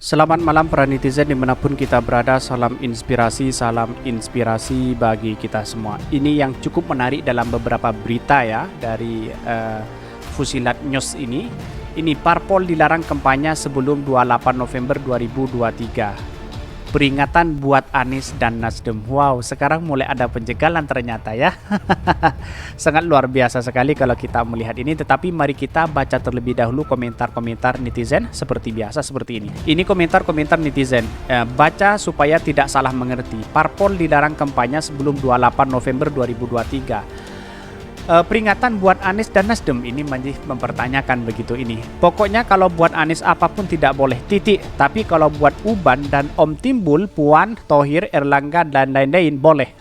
Selamat malam para netizen dimanapun kita berada, salam inspirasi bagi kita semua. Ini yang cukup menarik dalam beberapa berita ya dari Fusilat News ini. Ini parpol dilarang kampanye sebelum 28 November 2023. Peringatan buat Anies dan Nasdem. Wow, sekarang mulai ada penjagalan ternyata ya. Sangat luar biasa sekali kalau kita melihat ini. Tetapi mari kita baca terlebih dahulu komentar-komentar netizen seperti biasa seperti ini. Ini komentar-komentar netizen. Baca supaya tidak salah mengerti. Parpol dilarang kampanye sebelum 28 November 2023. Peringatan buat Anies dan Nasdem ini mempertanyakan begitu ini. Pokoknya kalau buat Anies apapun tidak boleh, titik. Tapi kalau buat Uban dan Om Timbul, Puan, Thohir, Erlangga dan lain-lain boleh.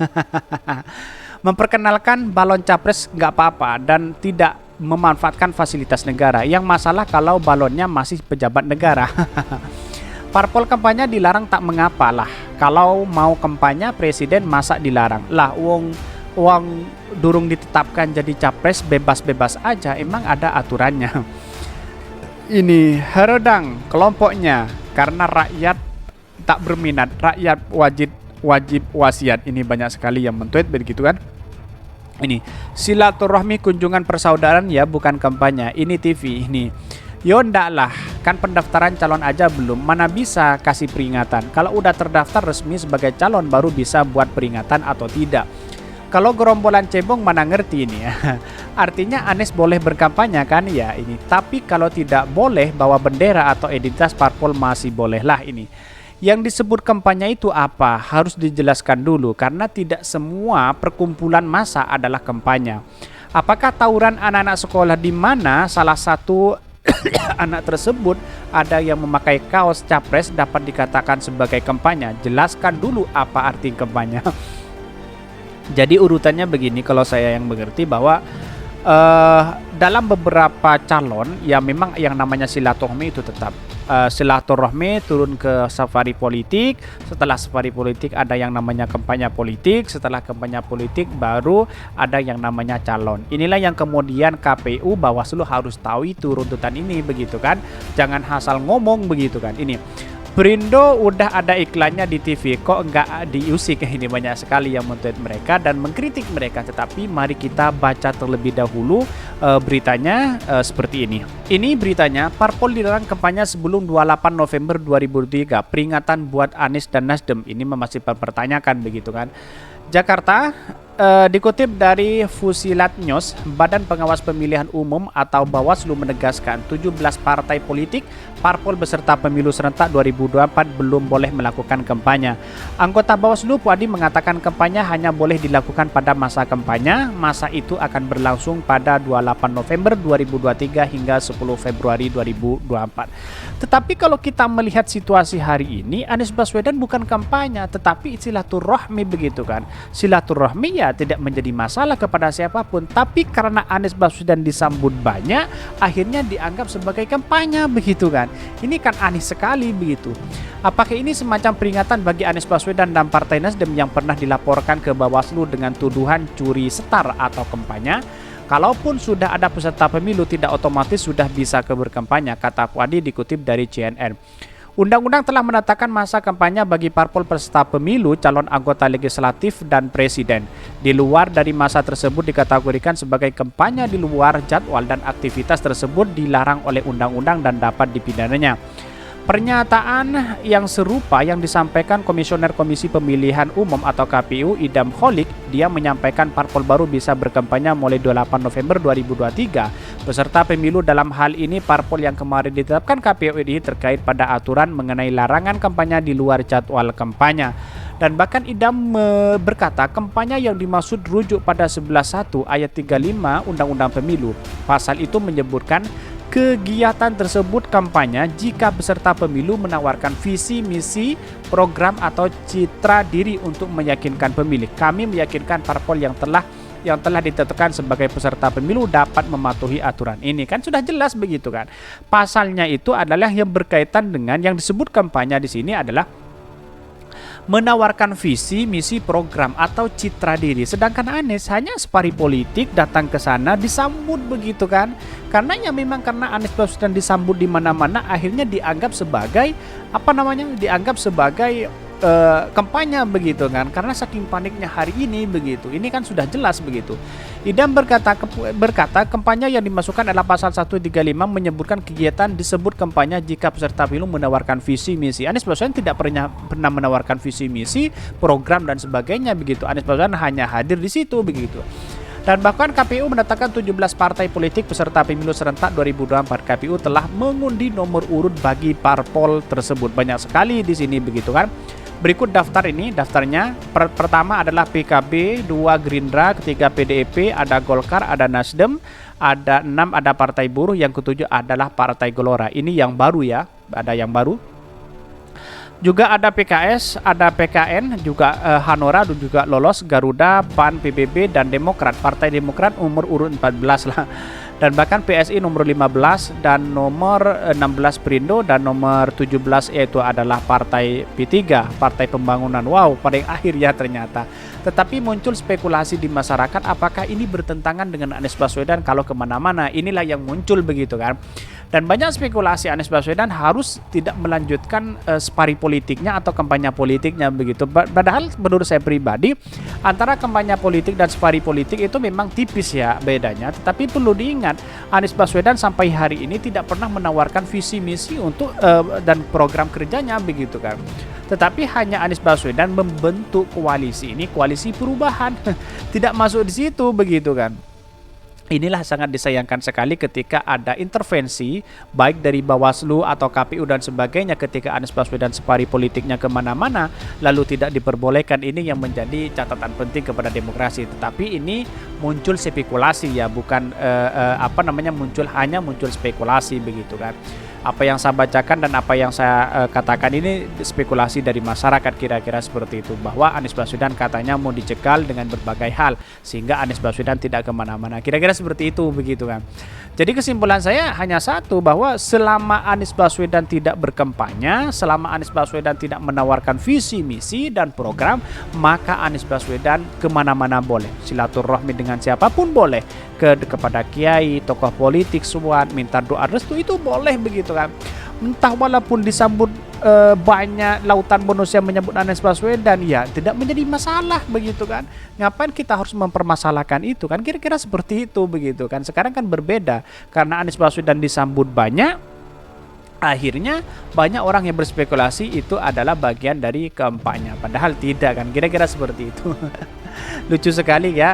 Memperkenalkan balon capres nggak apa-apa dan tidak memanfaatkan fasilitas negara. Yang masalah kalau balonnya masih pejabat negara. Parpol kampanye dilarang tak mengapa lah. Kalau mau kampanye presiden masa dilarang lah, uang durung ditetapkan jadi capres bebas-bebas aja, emang ada aturannya. Ini herodang kelompoknya karena rakyat tak berminat, rakyat wajib wasiat. Ini banyak sekali yang mentweet begitu kan. Ini silaturahmi kunjungan persaudaraan ya, bukan kampanye. Ini TV ini. Yo ndak lah, kan pendaftaran calon aja belum, mana bisa kasih peringatan. Kalau udah terdaftar resmi sebagai calon baru bisa buat peringatan atau tidak. Kalau gerombolan cebong mana ngerti ini ya. Artinya Anies boleh berkampanye kan ya ini. Tapi kalau tidak boleh bawa bendera atau identitas parpol masih bolehlah ini. Yang disebut kampanye itu apa? Harus dijelaskan dulu karena tidak semua perkumpulan massa adalah kampanye. Apakah tawuran anak-anak sekolah di mana salah satu anak tersebut ada yang memakai kaos capres dapat dikatakan sebagai kampanye? Jelaskan dulu apa arti kampanye. Jadi urutannya begini kalau saya yang mengerti bahwa dalam beberapa calon ya memang yang namanya silaturahmi itu tetap silaturahmi turun ke safari politik. Setelah safari politik ada yang namanya kampanye politik. Setelah kampanye politik baru ada yang namanya calon. Inilah yang kemudian KPU Bawaslu harus tahu itu runtutan ini begitu kan. Jangan asal ngomong begitu kan. Ini Perindo udah ada iklannya di TV, kok nggak diusik? Ini banyak sekali yang men-tweet mereka dan mengkritik mereka. Tetapi mari kita baca terlebih dahulu beritanya seperti ini. Ini beritanya, parpol dilarang kampanye sebelum 28 November 2003. Peringatan buat Anies dan Nasdem. Ini masih mempertanyakan begitu kan. Jakarta, dikutip dari Fusilat News, Badan Pengawas Pemilihan Umum atau Bawaslu menegaskan 17 partai politik, parpol beserta pemilu serentak 2024 belum boleh melakukan kampanye. Anggota Bawaslu Puadi mengatakan kampanye hanya boleh dilakukan pada masa kampanye. Masa itu akan berlangsung pada 28 November 2023 hingga 10 Februari 2024. Tetapi kalau kita melihat situasi hari ini, Anies Baswedan bukan kampanye tetapi silaturahmi begitu kan. Silaturahmi ya tidak menjadi masalah kepada siapapun, tapi karena Anies Baswedan disambut banyak, akhirnya dianggap sebagai kampanye begitu kan. Ini kan aneh sekali begitu. Apakah ini semacam peringatan bagi Anies Baswedan dan Partai Nasdem yang pernah dilaporkan ke Bawaslu dengan tuduhan curi setar atau kampanye? Kalaupun sudah ada peserta pemilu tidak otomatis sudah bisa berkampanye, kata Puadi dikutip dari CNN. Undang-undang telah menetapkan masa kampanye bagi parpol peserta pemilu, calon anggota legislatif, dan presiden. Di luar dari masa tersebut dikategorikan sebagai kampanye di luar jadwal dan aktivitas tersebut dilarang oleh undang-undang dan dapat dipidananya. Pernyataan yang serupa yang disampaikan Komisioner Komisi Pemilihan Umum atau KPU Idam Holik, dia menyampaikan parpol baru bisa berkampanye mulai 28 November 2023. Peserta pemilu dalam hal ini parpol yang kemarin ditetapkan KPU ini terkait pada aturan mengenai larangan kampanye di luar jadwal kampanye. Dan bahkan Idam berkata kampanye yang dimaksud rujuk pada 11.1 ayat 35 Undang-Undang Pemilu. Pasal itu menyebutkan kegiatan tersebut kampanye jika peserta pemilu menawarkan visi, misi, program atau citra diri untuk meyakinkan pemilih. Kami meyakinkan parpol yang telah ditetapkan sebagai peserta pemilu dapat mematuhi aturan ini. Kan sudah jelas begitu kan. Pasalnya itu adalah yang berkaitan dengan yang disebut kampanye di sini adalah menawarkan visi, misi, program atau citra diri. Sedangkan Anies hanya spari politik, datang ke sana disambut begitu kan. Karena ya memang karena Anies Baswedan disambut di mana-mana, akhirnya dianggap sebagai dianggap sebagai kampanye begitu kan, karena saking paniknya hari ini begitu. Ini kan sudah jelas begitu. Idam berkata kampanye yang dimasukkan adalah pasal 135 menyebutkan kegiatan disebut kampanye jika peserta pemilu menawarkan visi misi. Anies Baswedan tidak pernah menawarkan visi misi, program dan sebagainya begitu. Anies Baswedan hanya hadir di situ begitu. Dan bahkan KPU menetapkan 17 partai politik peserta pemilu serentak 2024. KPU telah mengundi nomor urut bagi parpol tersebut. Banyak sekali di sini begitu kan. Berikut daftarnya. Pertama adalah PKB, 2 Gerindra, ketiga PDIP, ada Golkar, ada Nasdem, ada 6 ada Partai Buruh, yang ketujuh adalah Partai Gelora. Ini yang baru ya, ada yang baru. Juga ada PKS, ada PKN, juga Hanora juga lolos, Garuda, PAN, PBB, dan Demokrat. Partai Demokrat umur urut 14 lah. Dan bahkan PSI nomor 15 dan nomor 16 Perindo dan nomor 17 yaitu adalah Partai P3, Partai Pembangunan. Wow, paling akhir ya ternyata. Tetapi muncul spekulasi di masyarakat apakah ini bertentangan dengan Anies Baswedan kalau kemana-mana. Inilah yang muncul begitu kan. Dan banyak spekulasi Anies Baswedan harus tidak melanjutkan spari politiknya atau kampanye politiknya begitu. Padahal menurut saya pribadi antara kampanye politik dan spari politik itu memang tipis ya bedanya. Tetapi perlu diingat Anies Baswedan sampai hari ini tidak pernah menawarkan visi misi untuk dan program kerjanya begitu kan. Tetapi hanya Anies Baswedan membentuk koalisi ini, koalisi perubahan. Tidak masuk di situ begitu kan. Inilah sangat disayangkan sekali ketika ada intervensi baik dari Bawaslu atau KPU dan sebagainya ketika Anies Baswedan spari politiknya kemana-mana lalu tidak diperbolehkan. Ini yang menjadi catatan penting kepada demokrasi. Tetapi ini muncul spekulasi ya, bukan muncul spekulasi begitu kan. Apa yang saya bacakan dan apa yang saya katakan ini spekulasi dari masyarakat kira-kira seperti itu, bahwa Anies Baswedan katanya mau dicekal dengan berbagai hal sehingga Anies Baswedan tidak kemana-mana, kira-kira seperti itu begitu kan. Jadi kesimpulan saya hanya satu, bahwa selama Anies Baswedan tidak berkampanye, selama Anies Baswedan tidak menawarkan visi misi dan program, maka Anies Baswedan kemana-mana boleh, silaturahmi dengan siapapun boleh, kepada kiai, tokoh politik, suat, minta doa restu itu boleh begitu kan. Entah walaupun disambut banyak lautan manusia menyebut Anies Baswedan, ya tidak menjadi masalah begitu kan. Ngapain kita harus mempermasalahkan itu kan, kira-kira seperti itu begitu kan. Sekarang kan berbeda, karena Anies Baswedan disambut banyak, akhirnya banyak orang yang berspekulasi itu adalah bagian dari kampanye, padahal tidak kan, kira-kira seperti itu. Lucu sekali ya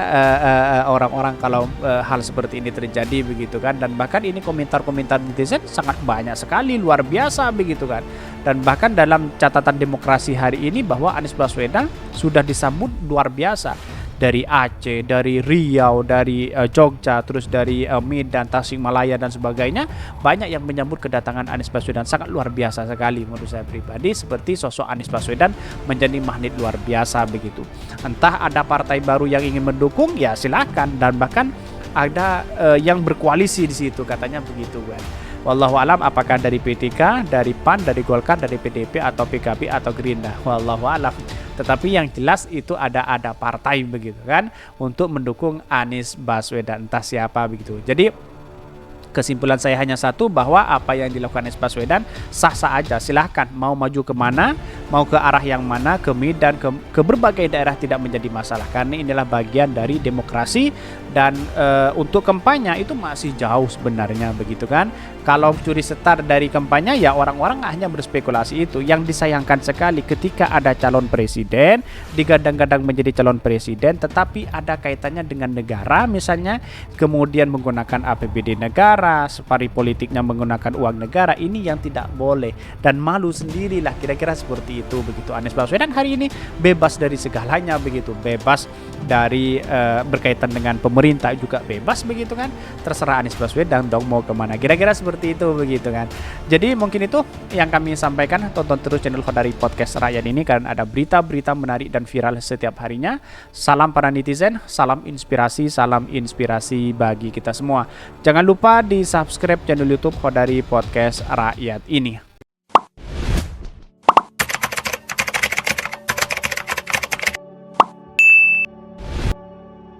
orang-orang kalau hal seperti ini terjadi begitu kan. Dan bahkan ini komentar-komentar netizen sangat banyak sekali, luar biasa begitu kan. Dan bahkan dalam catatan demokrasi hari ini bahwa Anies Baswedan sudah disambut luar biasa dari Aceh, dari Riau, dari Jogja, terus dari Medan, Tasikmalaya dan sebagainya. Banyak yang menyambut kedatangan Anies Baswedan, sangat luar biasa sekali menurut saya pribadi. Seperti sosok Anies Baswedan menjadi magnet luar biasa begitu. Entah ada partai baru yang ingin mendukung, ya silakan, dan bahkan ada yang berkoalisi di situ katanya begitu kan. Wallahu alam apakah dari P3, dari PAN, dari Golkar, dari PDIP atau PKB atau Gerindra. Wallahu alam. Tetapi yang jelas itu ada partai begitu kan untuk mendukung Anies Baswedan, entah siapa begitu. Jadi kesimpulan saya hanya satu, bahwa apa yang dilakukan Anies Baswedan sah-sah aja, silahkan mau maju kemana, mau ke arah yang mana, ke Medan, ke berbagai daerah tidak menjadi masalah, karena inilah bagian dari demokrasi. Dan untuk kampanye itu masih jauh sebenarnya begitu kan. Kalau curi setar dari kampanye ya orang-orang hanya berspekulasi itu. Yang disayangkan sekali ketika ada calon presiden digadang-gadang menjadi calon presiden, tetapi ada kaitannya dengan negara misalnya, kemudian menggunakan APBD negara, spari politiknya menggunakan uang negara, ini yang tidak boleh dan malu sendirilah, kira-kira seperti itu begitu. Anies Baswedan hari ini bebas dari segalanya begitu, bebas dari berkaitan dengan pemerintah juga bebas begitu kan. Terserah Anies Baswedan dong mau kemana, kira-kira seperti itu begitu kan. Jadi mungkin itu yang kami sampaikan. Tonton terus channel Khodari Podcast Rakyat ini karena ada berita-berita menarik dan viral setiap harinya. Salam para netizen, salam inspirasi bagi kita semua. Jangan lupa di subscribe channel YouTube Khodari Podcast Rakyat ini.